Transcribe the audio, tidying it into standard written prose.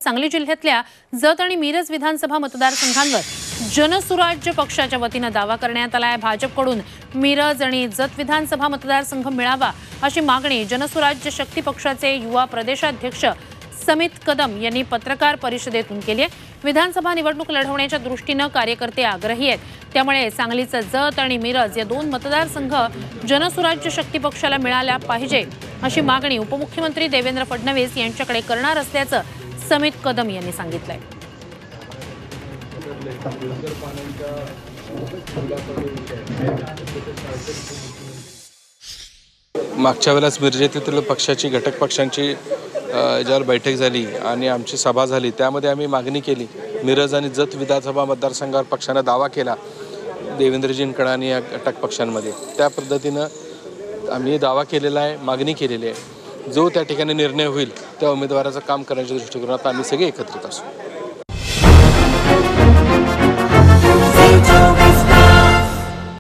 सांगली जिल्ह्यातल्या जत आणि मिरज विधानसभा मतदारसंघांवर जनसुराज्य पक्षाच्या वतीने दावा करण्यात आलाय। भाजपकडून मिरज आणि जत विधानसभा मतदारसंघ मिळावा अशी मागणी जनसुराज्य शक्ती पक्षाचे युवा प्रदेशाध्यक्ष समित कदम यांनी पत्रकार परिषदेतून केली आहे। विधानसभा निवडणूक लढवण्याच्या दृष्टीने कार्यकर्ते आग्रही आहेत, त्यामुळे सांगलीचा जत आणि मिरज या दोन मतदारसंघ जनसुराज्य शक्ती पक्षाला मिळाल्या पाहिजे अशी मागणी उपमुख्यमंत्री देवेंद्र फडणवीस यांच्याकडे करणार असल्याचं समित कदम यांनी सांगितलंय। मागच्या वेळेस मिरजेतील पक्षाची घटक पक्षांची ज्यावर बैठक झाली आणि आमची सभा झाली, त्यामध्ये आम्ही मागणी केली। मिरज आणि जत विधानसभा मतदारसंघावर पक्षानं दावा केला देवेंद्रजींकडे आणि या घटक पक्षांमध्ये। त्या पद्धतीनं आम्ही दावा केलेला आहे, मागणी केलेली आहे। जो त्या ठिकाणी निर्णय होईल त्या उमेदवाराचं काम करण्याच्या दृष्टिकोनात आम्ही सगळे एकत्रित असू।